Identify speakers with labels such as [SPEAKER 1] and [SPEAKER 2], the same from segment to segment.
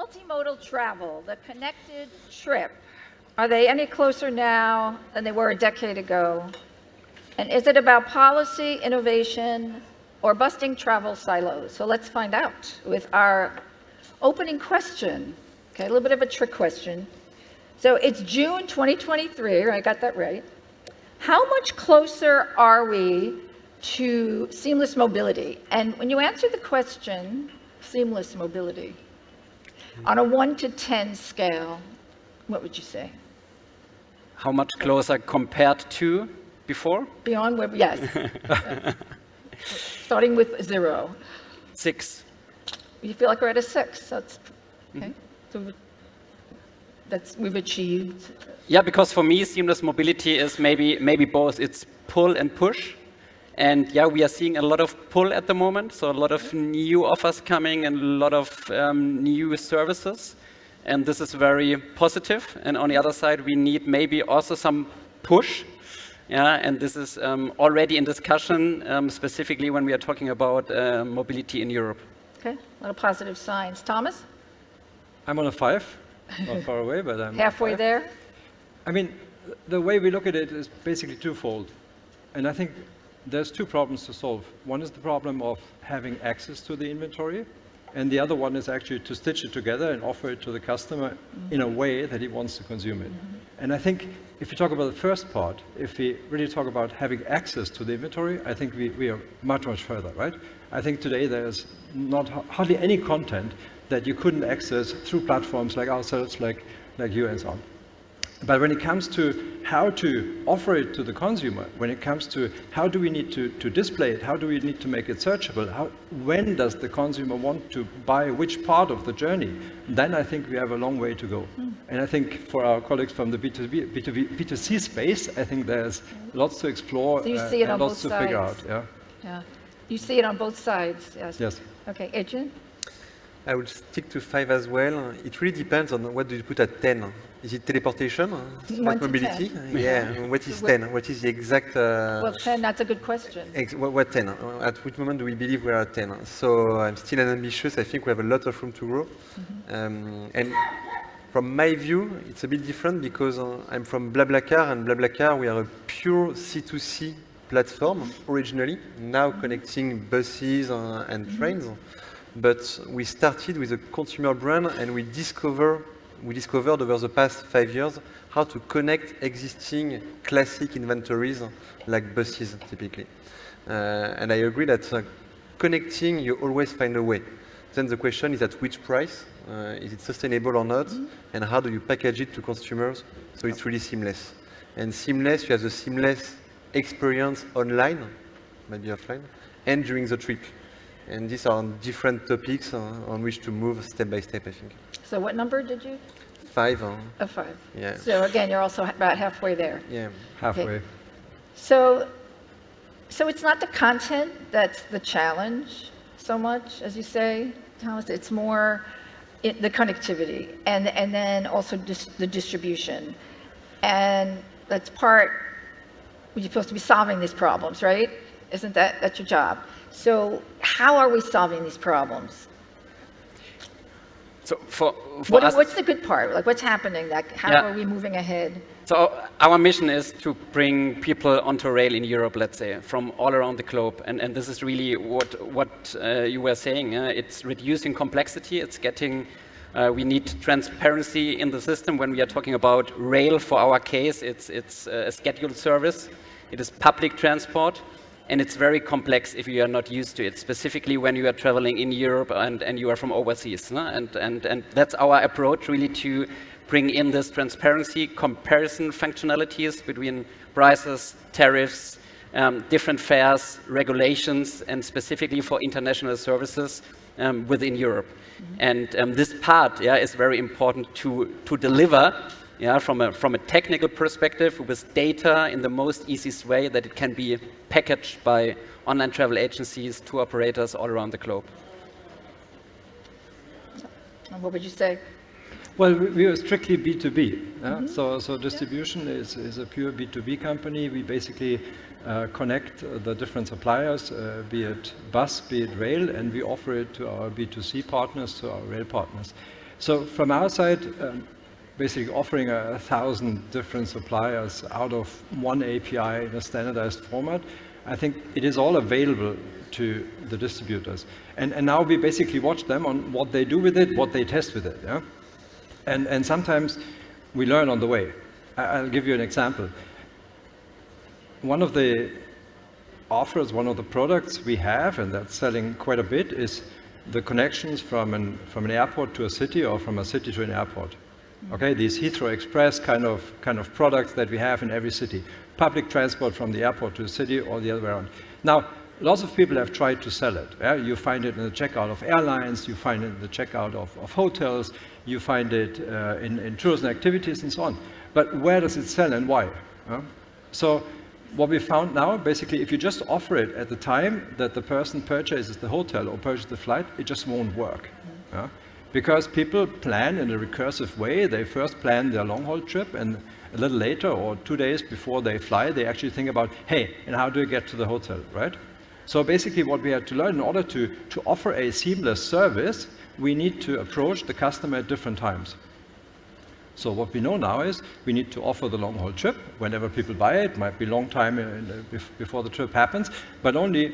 [SPEAKER 1] Multimodal travel, the connected trip. Are they any closer now than they were a decade ago? And is it about policy, innovation, or busting travel silos? So let's find out with our opening question. Okay, a little bit of a trick question. So it's June 2023, I got that right. How much closer are we to seamless mobility? And when you answer the question, seamless mobility, on a 1 to 10 scale, what would you say?
[SPEAKER 2] How much closer compared to before?
[SPEAKER 1] Beyond where, yes. Starting with 0.
[SPEAKER 2] 6.
[SPEAKER 1] You feel like we're at a 6. That's okay. So we've achieved.
[SPEAKER 2] Yeah, because for me, seamless mobility is maybe both. It's pull and push. And yeah, we are seeing a lot of pull at the moment. So a lot of new offers coming and a lot of new services. And this is very positive. And on the other side, we need maybe also some push. Yeah, and this is already in discussion, specifically when we are talking about mobility in Europe.
[SPEAKER 1] Okay, a lot of positive signs. Thomas?
[SPEAKER 3] I'm on a 5, not far away, but I'm
[SPEAKER 1] halfway there.
[SPEAKER 3] I mean, the way we look at it is basically twofold. And I think there's 2 problems to solve. One is the problem of having access to the inventory, and the other one is actually to stitch it together and offer it to the customer in a way that he wants to consume it. And I think if you talk about the first part, if we really talk about having access to the inventory, I think we are much, much further, right? I think today there's hardly any content that you couldn't access through platforms like ourselves, like you and so on. But when it comes to how to offer it to the consumer, when it comes to how do we need to display it, how do we need to make it searchable, when does the consumer want to buy which part of the journey, then I think we have a long way to go. And I think for our colleagues from the B2C space, I think there's lots to explore,
[SPEAKER 1] so you see it
[SPEAKER 3] and
[SPEAKER 1] on
[SPEAKER 3] lots
[SPEAKER 1] both
[SPEAKER 3] to figure out.
[SPEAKER 1] sides. Yeah. You see it on both sides, yes.
[SPEAKER 3] Yes.
[SPEAKER 1] Okay, Adrien?
[SPEAKER 4] I would stick to 5 as well. It really depends on what do you put at 10. Is it teleportation? Smart mobility?
[SPEAKER 1] 10.
[SPEAKER 4] Yeah. What is 10? What is the exact?
[SPEAKER 1] Well, 10, that's a good question.
[SPEAKER 4] What 10? At which moment do we believe we are at 10? So I'm still ambitious. I think we have a lot of room to grow. And from my view, it's a bit different because I'm from BlaBlaCar, and BlaBlaCar, we are a pure C2C platform originally, now connecting buses and trains. But we started with a consumer brand, and we discovered over the past 5 years how to connect existing classic inventories like buses typically. And I agree that connecting, you always find a way. Then the question is at which price? Is it sustainable or not? And how do you package it to consumers so it's really seamless? And seamless, you have the seamless experience online, maybe offline, and during the trip. And these are different topics on which to move step by step, I think.
[SPEAKER 1] So what number did you?
[SPEAKER 4] 5.
[SPEAKER 1] A 5.
[SPEAKER 4] Yeah.
[SPEAKER 1] So again, you're also about halfway there.
[SPEAKER 4] Yeah.
[SPEAKER 3] Halfway.
[SPEAKER 1] Okay. So it's not the content that's the challenge so much, as you say, Thomas. It's more the connectivity and then also the distribution. And that's part, you're supposed to be solving these problems, right? Isn't that's your job? So how are we solving these problems?
[SPEAKER 2] So for us,
[SPEAKER 1] what's the good part? Like, what's happening? Like, how are we moving ahead?
[SPEAKER 2] So our mission is to bring people onto rail in Europe, let's say, from all around the globe. And this is really what you were saying. It's reducing complexity. It's getting, we need transparency in the system. When we are talking about rail, for our case, it's a scheduled service. It is public transport. And it's very complex if you are not used to it, specifically when you are traveling in Europe and you are from overseas. No? And that's our approach, really, to bring in this transparency, comparison functionalities between prices, tariffs, different fares, regulations, and specifically for international services within Europe. And this part is very important to deliver from a technical perspective with data in the most easiest way that it can be packaged by online travel agencies, tour operators all around the globe.
[SPEAKER 1] What would you say?
[SPEAKER 3] Well, we are strictly B2B. So Distribution is a pure B2B company. We basically connect the different suppliers, be it bus, be it rail, and we offer it to our B2C partners, to our rail partners. So from our side, basically offering 1,000 different suppliers out of one API in a standardized format, I think it is all available to the distributors. And now we basically watch them on what they do with it, what they test with it. Yeah? And sometimes we learn on the way. I'll give you an example. One of the offers, one of the products we have, and that's selling quite a bit, is the connections from an airport to a city or from a city to an airport. Okay, these Heathrow Express kind of products that we have in every city. Public transport from the airport to the city or the other way around. Now, lots of people have tried to sell it. Yeah? You find it in the checkout of airlines, you find it in the checkout of hotels, you find it in tourism activities and so on. But where does it sell and why? So what we found now, basically, if you just offer it at the time that the person purchases the hotel or purchases the flight, it just won't work. Yeah? Because people plan in a recursive way. They first plan their long-haul trip, and a little later, or 2 days before they fly, they actually think about, hey, and how do I get to the hotel, right? So basically what we had to learn, in order to offer a seamless service, we need to approach the customer at different times. So what we know now is we need to offer the long-haul trip whenever people buy it. Might be a long time before the trip happens, but only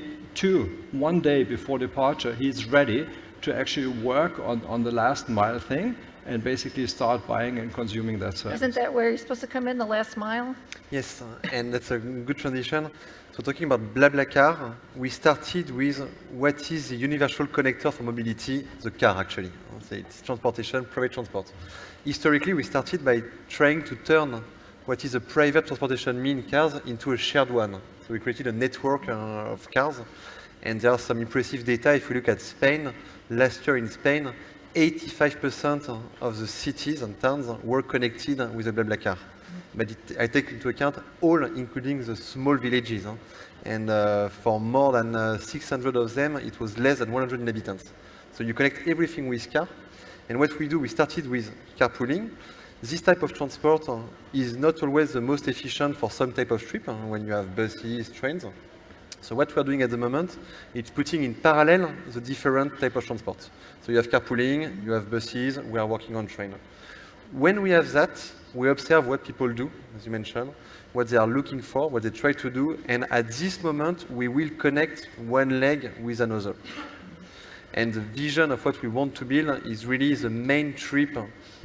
[SPEAKER 3] 1 day before departure, he's ready to actually work on the last mile thing and basically start buying and consuming that service.
[SPEAKER 1] Isn't that where you're supposed to come in, the last mile?
[SPEAKER 4] Yes, and that's a good transition. So talking about BlaBlaCar, we started with what is the universal connector for mobility, the car actually. It's transportation, private transport. Historically, we started by trying to turn what is a private transportation mean cars into a shared one. So we created a network of cars, and there are some impressive data. If we look at Spain, last year in Spain, 85% of the cities and towns were connected with a BlaBlaCar. But I take into account all, including the small villages. And for more than 600 of them, it was less than 100 inhabitants. So you connect everything with car. And what we do, we started with carpooling. This type of transport is not always the most efficient for some type of trip, when you have buses, trains. So what we're doing at the moment, it's putting in parallel the different type of transport. So you have carpooling, you have buses, we are working on train. When we have that, we observe what people do, as you mentioned, what they are looking for, what they try to do, and at this moment, we will connect one leg with another. And the vision of what we want to build is really the main trip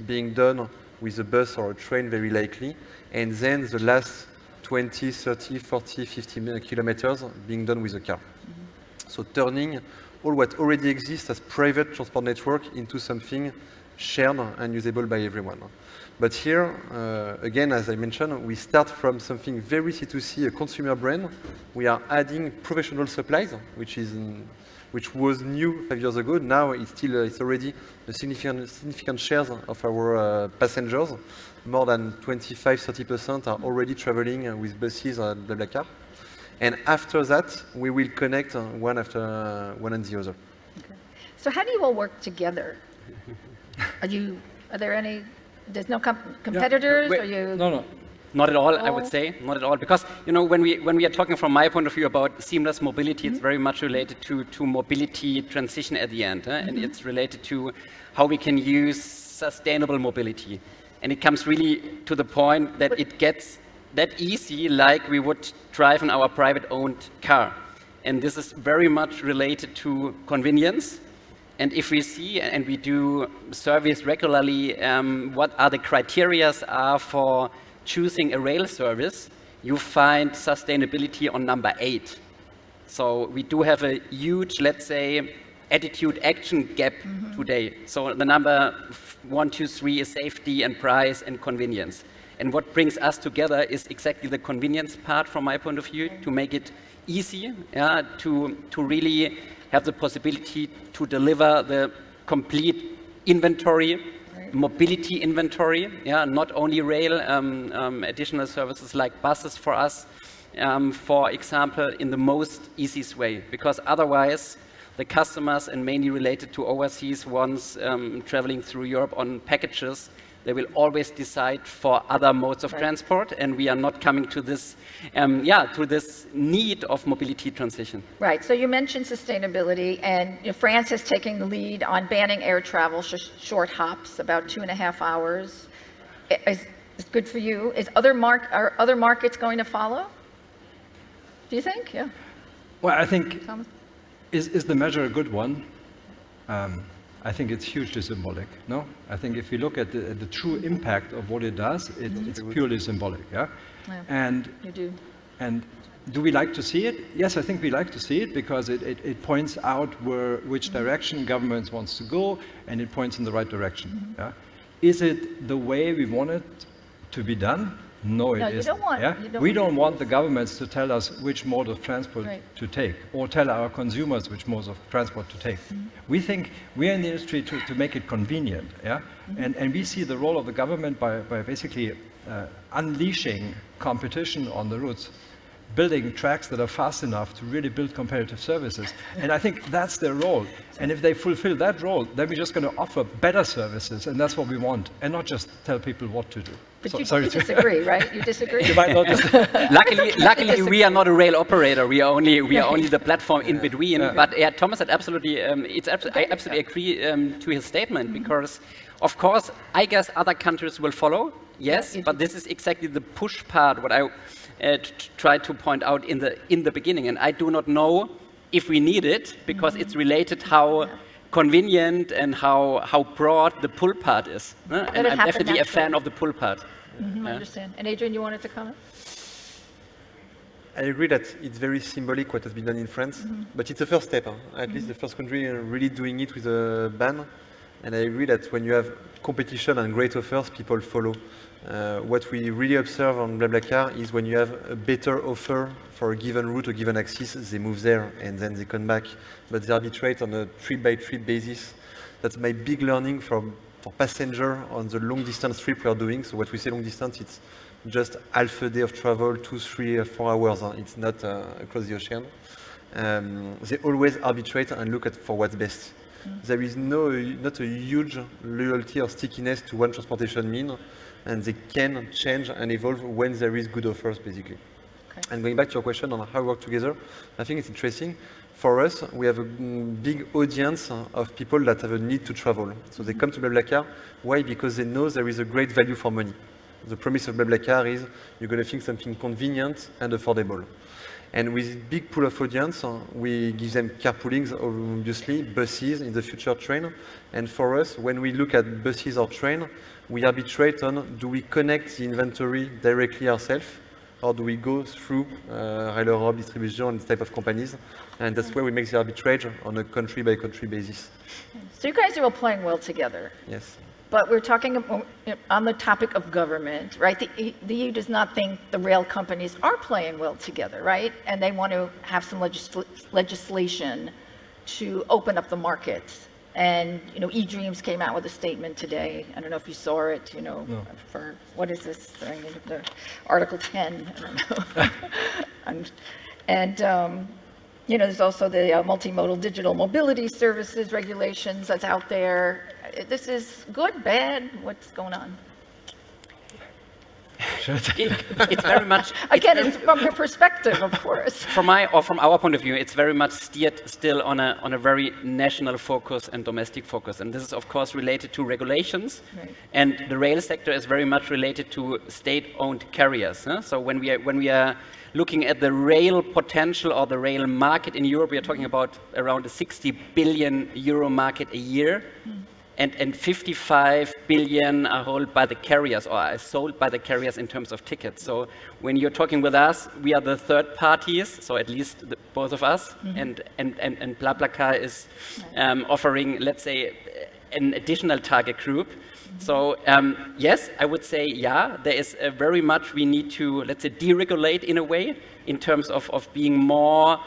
[SPEAKER 4] being done with a bus or a train, very likely, and then the last 20, 30, 40, 50 kilometers being done with a car. So turning all what already exists as private transport network into something shared and usable by everyone. But here, again, as I mentioned, we start from something very C2C, a consumer brand. We are adding professional supplies, which was new 5 years ago. Now it's already a significant share of our passengers. More than 25–30% are already traveling with buses at BlaBlaCar. And after that, we will connect one after one and the other.
[SPEAKER 1] Okay. So how do you all work together? Are there any, there's no competitors?
[SPEAKER 2] Yeah.
[SPEAKER 1] Are you?
[SPEAKER 3] No.
[SPEAKER 2] Not at all, I would say, not at all. Because, when we are talking from my point of view about seamless mobility, it's very much related to mobility transition at the end. And it's related to how we can use sustainable mobility. And it comes really to the point that it gets that easy like we would drive in our private owned car. And this is very much related to convenience. And if we see, and we do surveys regularly, what are the criteria for choosing a rail service, you find sustainability on number 8. So we do have a huge, let's say, attitude-action gap today. So the number 1, 2, 3 is safety and price and convenience. And what brings us together is exactly the convenience part from my point of view, to make it easy, to really have the possibility to deliver the complete inventory, mobility inventory, not only rail, additional services like buses for us, for example, in the most easiest way. Because otherwise, the customers, and mainly related to overseas ones traveling through Europe on packages, they will always decide for other modes of transport, and we are not coming to this, to this need of mobility transition.
[SPEAKER 1] Right. So you mentioned sustainability, and France is taking the lead on banning air travel, short hops, about 2.5 hours. It's good for you. Are other markets going to follow? Do you think? Yeah.
[SPEAKER 3] Well, I think,
[SPEAKER 1] Thomas?
[SPEAKER 3] is the measure a good one? I think it's hugely symbolic, no? I think if you look at the true impact of what it does, it's purely symbolic, yeah? And
[SPEAKER 1] You do.
[SPEAKER 3] And do we like to see it? Yes, I think we like to see it because it points out which direction governments wants to go, and it points in the right direction. Yeah? Is it the way we want it to be done? No, it isn't. We don't want the governments to tell us which mode of transport to take, or tell our consumers which modes of transport to take. We think we are in the industry to make it convenient, yeah? And we see the role of the government by basically unleashing competition on the routes, building tracks that are fast enough to really build competitive services. And I think that's their role. And if they fulfill that role, then we're just going to offer better services, and that's what we want, and not just tell people what to do.
[SPEAKER 1] But you disagree, right? You disagree?
[SPEAKER 3] You might not
[SPEAKER 2] luckily, we are not a rail operator. We are only the platform in between. Yeah. But yeah, Thomas had absolutely. I absolutely agree to his statement because, of course, I guess other countries will follow. Yes, but this is exactly the push part. What I tried to point out in the beginning, and I do not know if we need it because it's related how convenient and how broad the pull part is. And I'm definitely a fan of the pull part.
[SPEAKER 1] I understand. And Adrien, you wanted to comment?
[SPEAKER 4] I agree that it's very symbolic what has been done in France, but it's a first step. At least the first country really doing it with a ban. And I agree that when you have competition and great offers, people follow. What we really observe on BlaBlaCar is when you have a better offer for a given route or given axis, they move there and then they come back. But they arbitrate on a trip-by-trip basis. That's my big learning for passenger on the long distance trip we are doing. So what we say long distance, it's just half a day of travel, 2, 3, 4 hours. It's not across the ocean. They always arbitrate and look for what's best. There is not a huge loyalty or stickiness to one transportation mean, and they can change and evolve when there is good offers, basically. Okay. And going back to your question on how we work together, I think it's interesting. For us, we have a big audience of people that have a need to travel. So they come to BlaBlaCar. Why? Because they know there is a great value for money. The promise of BlaBlaCar is you're going to think something convenient and affordable. And with this big pool of audience, we give them carpoolings, obviously, buses, in the future train. And for us, when we look at buses or train, we arbitrate on do we connect the inventory directly ourselves, or do we go through Rail Europe, Distribution, and this type of companies. And that's where we make the arbitrage on a country-by-country basis.
[SPEAKER 1] So you guys are all playing well together.
[SPEAKER 4] Yes.
[SPEAKER 1] But we're talking on the topic of government, right? The EU does not think the rail companies are playing well together, right? And they want to have some legislation to open up the market. And, eDreams came out with a statement today. I don't know if you saw it, no. For, what is this thing? The Article 10, I don't know. There's also the multimodal digital mobility services regulations that's out there. This is good, bad? What's going on?
[SPEAKER 2] It's very much...
[SPEAKER 1] Again, it's from your perspective, of course.
[SPEAKER 2] From our point of view, it's very much steered still on a very national focus and domestic focus. And this is, of course, related to regulations. Right. And the rail sector is very much related to state-owned carriers. So when we are looking at the rail potential or the rail market in Europe, we are talking about around a 60 billion euro market a year. And 55 billion are held by the carriers or are sold by the carriers in terms of tickets. So when you're talking with us, we are the third parties, so at least both of us, and BlaBlaCar is offering, let's say, an additional target group. So yes, I would say, there is very much we need to, let's say, deregulate in a way in terms of being more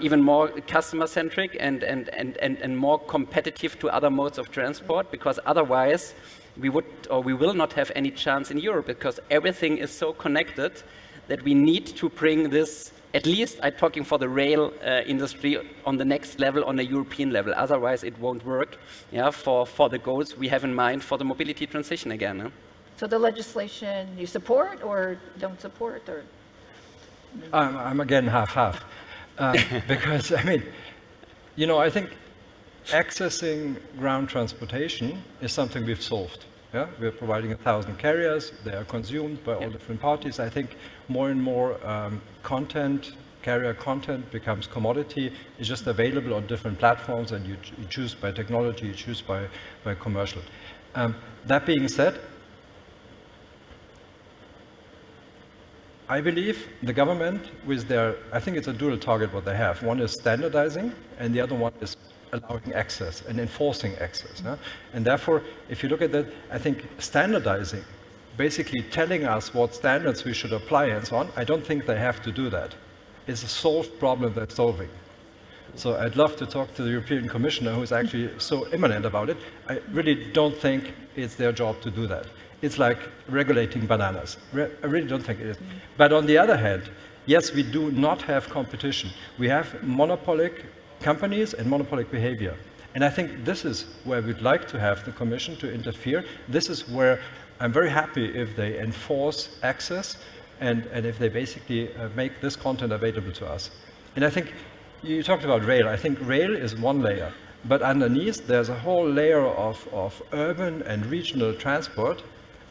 [SPEAKER 2] even more customer-centric and more competitive to other modes of transport, because otherwise we will not have any chance in Europe, because everything is so connected that we need to bring this at least I'm talking for the rail industry on the next level, on a European level. Otherwise, it won't work, yeah, for the goals we have in mind for the mobility transition again. Huh?
[SPEAKER 1] So the legislation you support or don't support, or?
[SPEAKER 3] I'm again half-half, because I mean, you know, I think accessing ground transportation is something we've solved. Yeah? We're providing 1,000 carriers, they are consumed by all different parties. I think more and more carrier content becomes commodity. It's just available on different platforms, and you choose by technology, you choose by commercial. That being said, I believe the government with I think it's a dual target what they have. One is standardizing, and the other one is allowing access and enforcing access. Yeah? And therefore, if you look at that, I think standardizing, basically telling us what standards we should apply and so on, I don't think they have to do that. It's a solved problem they're solving. So I'd love to talk to the European Commissioner, who is actually so imminent about it. I really don't think it's their job to do that. It's like regulating bananas. I really don't think it is. But on the other hand, yes, we do not have competition. We have monopolic companies and monopolic behavior. And I think this is where we'd like to have the Commission to interfere. This is where I'm very happy if they enforce access and if they basically make this content available to us. And I think you talked about rail. I think rail is one layer. But underneath, there's a whole layer of urban and regional transport,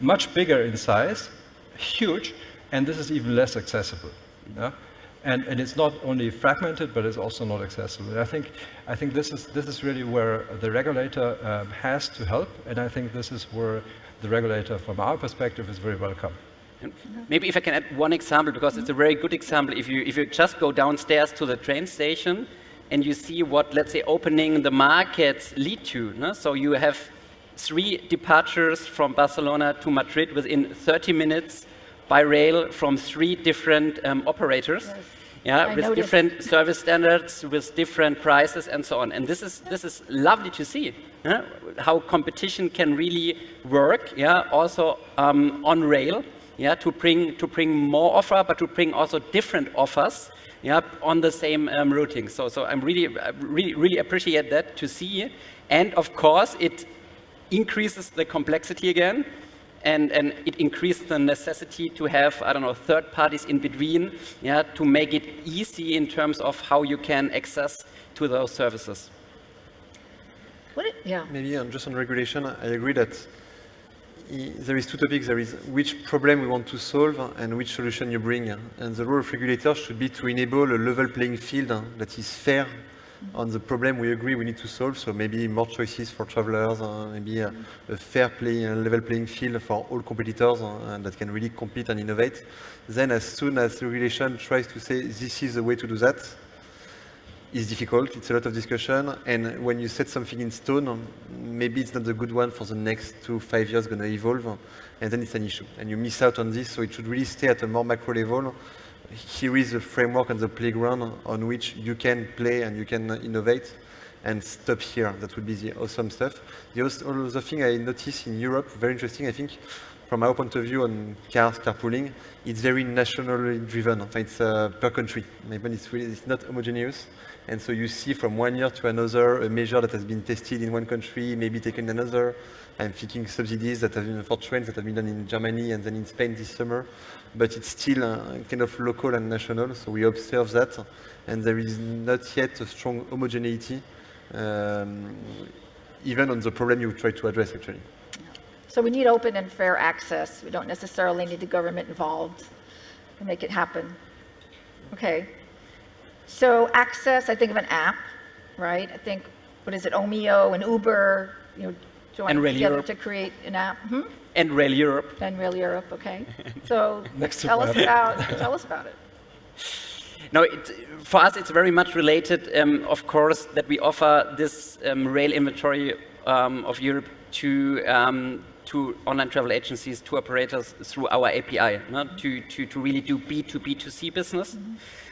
[SPEAKER 3] much bigger in size, huge, and this is even less accessible. Yeah? And it's not only fragmented, but it's also not accessible. And I think this is really where the regulator has to help, and I think this is where the regulator, from our perspective, is very welcome.
[SPEAKER 2] And maybe if I can add one example, because it's a very good example. If you just go downstairs to the train station and you see what, let's say, opening the markets lead to. No? So you have 3 departures from Barcelona to Madrid within 30 minutes by rail from 3 different operators. Yes. Yeah, with different service standards, with different prices, and so on. And this is lovely to see, yeah? How competition can really work. Yeah, also on rail. Yeah, to bring more offer, but to bring also different offers. Yeah, on the same routing. So I'm really appreciate that to see. And of course, it increases the complexity again. And it increases the necessity to have, I don't know, third parties in between, yeah, to make it easy in terms of how you can access to those services.
[SPEAKER 4] Maybe just on regulation, I agree that there is 2 topics. There is which problem we want to solve and which solution you bring. And the role of regulators should be to enable a level playing field that is fair on the problem we agree we need to solve, so maybe more choices for travelers, maybe a fair level playing field for all competitors that can really compete and innovate. Then as soon as the regulation tries to say this is the way to do that, it's difficult, it's a lot of discussion, and when you set something in stone, maybe it's not the good one for the next 2 to 5 years going to evolve, and then it's an issue, and you miss out on this, so it should really stay at a more macro level. Here is the framework and the playground on which you can play and you can innovate, and stop here. That would be the awesome stuff. The other thing I noticed in Europe, very interesting, I think, from our point of view on carpooling, it's very nationally driven. It's per country. Maybe it's not homogeneous. And so you see from 1 year to another a measure that has been tested in one country, maybe taken in another. I'm thinking subsidies that have been for trains that have been done in Germany and then in Spain this summer. But it's still kind of local and national, so we observe that. And there is not yet a strong homogeneity, even on the problem you try to address, actually.
[SPEAKER 1] So we need open and fair access. We don't necessarily need the government involved to make it happen. Okay. So access, I think of an app, right? I think, what is it, Omio and Uber, join together to create an app.
[SPEAKER 2] And Rail Europe.
[SPEAKER 1] And Rail Europe, okay. So tell us about it.
[SPEAKER 2] No, for us it's very much related, of course, that we offer this rail inventory of Europe to online travel agencies, to operators through our API, to really do B2B2C business.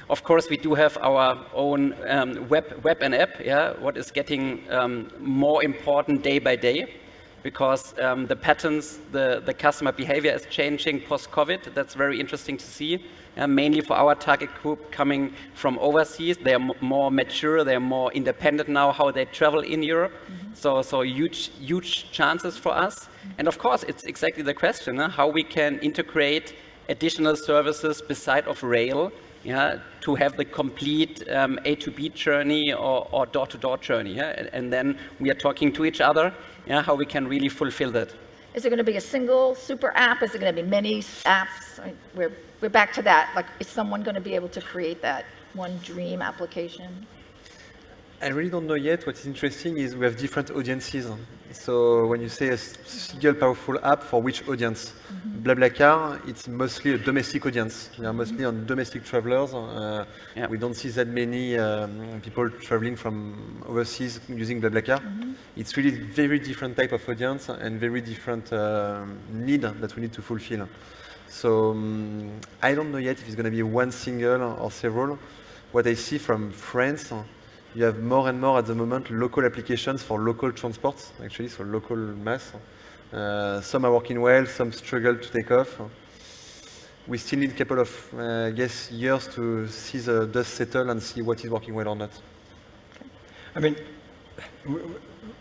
[SPEAKER 2] Of course, we do have our own web and app, yeah, what is getting more important day by day. because the patterns, the customer behavior is changing post-COVID. That's very interesting to see. Mainly for our target group coming from overseas. They are more mature, they are more independent now, how they travel in Europe. So huge chances for us. And of course, it's exactly the question, how we can integrate additional services beside of rail, to have the complete A to B journey or door-to-door journey. And then we are talking to each other, how we can really fulfill that.
[SPEAKER 1] Is it going to be a single super app? Is it going to be many apps? I mean, we're back to that. Like, is someone going to be able to create that one dream application?
[SPEAKER 4] I really don't know yet. What's interesting is we have different audiences. So when you say a single powerful app, for which audience? BlaBlaCar, it's mostly a domestic audience. We are mostly on domestic travelers. We don't see that many people traveling from overseas using BlaBlaCar. It's really very different type of audience and very different need that we need to fulfill. So I don't know yet if it's going to be one single or several. What I see from France, you have more and more at the moment local applications for local transports, actually, so local mass. Some are working well, some struggle to take off. We still need a couple of, I guess, years to see the dust settle and see what is working well or not.
[SPEAKER 3] I mean,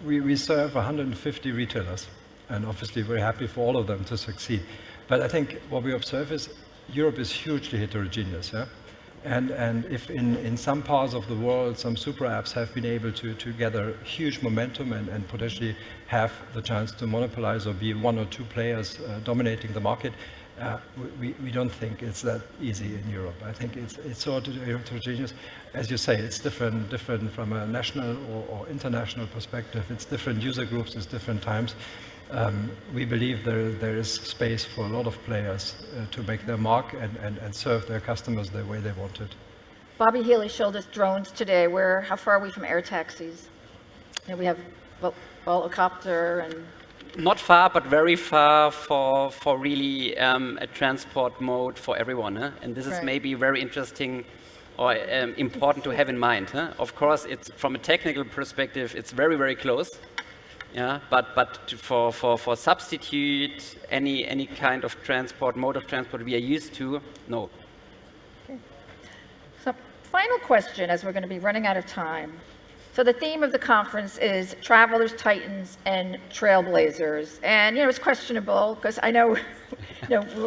[SPEAKER 3] we serve 150 retailers, and obviously we're happy for all of them to succeed. But I think what we observe is Europe is hugely heterogeneous. And if in some parts of the world, some super apps have been able to gather huge momentum and potentially have the chance to monopolize or be one or two players dominating the market, we don't think it's that easy in Europe. I think it's sort of heterogeneous. As you say, it's different from a national or international perspective. It's different user groups, it's different times. We believe there is space for a lot of players to make their mark and serve their customers the way they want it.
[SPEAKER 1] Bobby Healy showed us drones today. How far are we from air taxis? And we have helicopter and...
[SPEAKER 2] Not far, but very far for really a transport mode for everyone. And this is maybe very interesting or important to have in mind. Of course, it's from a technical perspective, it's very, very close. But for substitute any kind of transport, mode of transport we are used to, no.
[SPEAKER 1] Okay. So final question, as we're going to be running out of time. So the theme of the conference is travelers, titans, and trailblazers. And it's questionable because I know,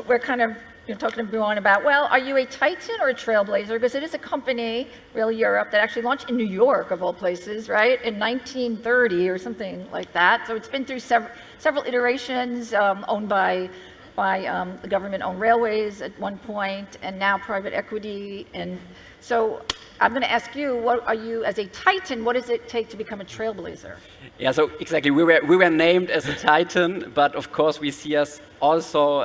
[SPEAKER 1] we're kind of talking to Björn about, well, are you a titan or a trailblazer? Because it is a company, Rail Europe, that actually launched in New York, of all places, right, in 1930 or something like that. So it's been through several iterations, owned by the government-owned railways at one point, and now private equity. And so I'm going to ask you, what are you, as a titan, what does it take to become a trailblazer?
[SPEAKER 2] Yeah, so exactly, we were named as a titan, but of course we see us also,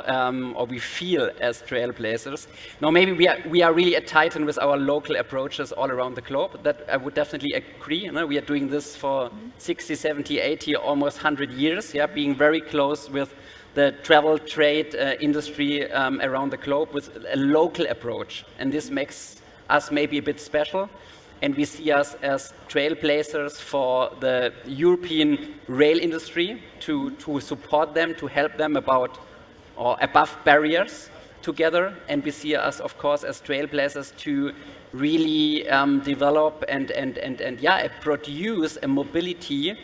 [SPEAKER 2] or we feel as trailblazers. Now maybe we are really a titan with our local approaches all around the globe. That I would definitely agree. We are doing this for 60, 70, 80, almost 100 years, being very close with the travel trade industry around the globe with a local approach. And this makes us maybe a bit special. And we see us as trailblazers for the European rail industry to support them, to help them above barriers together. And we see us, of course, as trailblazers to really develop and produce a mobility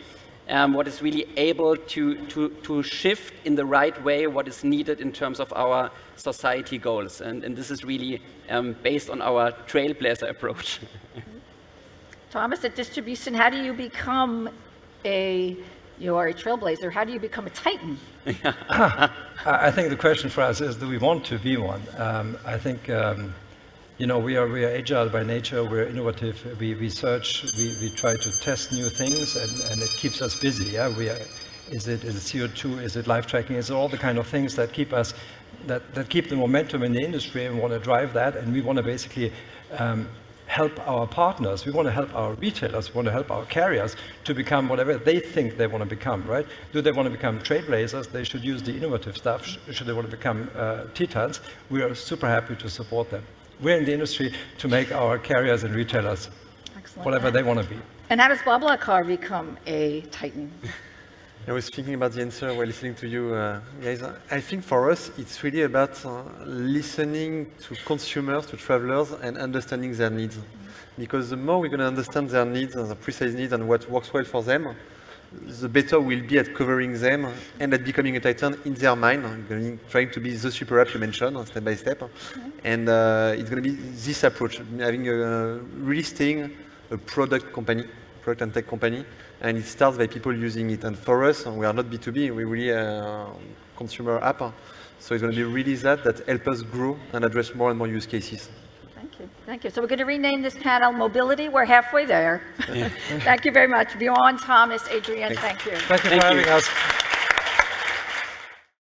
[SPEAKER 2] what is really able to shift in the right way what is needed in terms of our society goals. And this is really based on our trailblazer approach.
[SPEAKER 1] Thomas, at Distribution, how do you become you are a trailblazer, how do you become a titan?
[SPEAKER 3] I think the question for us is, do we want to be one? I think, we are agile by nature, we're innovative, we search, we try to test new things, and it keeps us busy. Is it CO2, is it live tracking, is it all the kind of things that keep us, that keep the momentum in the industry, and we want to drive that, and we want to basically help our partners, we want to help our retailers, we want to help our carriers to become whatever they think they want to become, right? Do they want to become trailblazers? They should use the innovative stuff. Should they want to become titans? We are super happy to support them. We're in the industry to make our carriers and retailers whatever they want to be.
[SPEAKER 1] And how does BlaBlaCar become a titan?
[SPEAKER 4] I was thinking about the answer while listening to you guys. I think for us, it's really about listening to consumers, to travelers, and understanding their needs. Because the more we're going to understand their needs, the precise needs, and what works well for them, the better we'll be at covering them and at becoming a Titan in their mind, trying to be the super app you mentioned, step by step. And it's going to be this approach, having really staying a product company, product and tech company, and it starts by people using it. And for us, we are not B2B, we're really a consumer app. So it's going to be really that help us grow and address more and more use cases.
[SPEAKER 1] Thank you. Thank you. So we're going to rename this panel Mobility. We're halfway there. Yeah. Thank you very much. Björn, Thomas, Adrien, thank you.
[SPEAKER 3] Thank you for having us.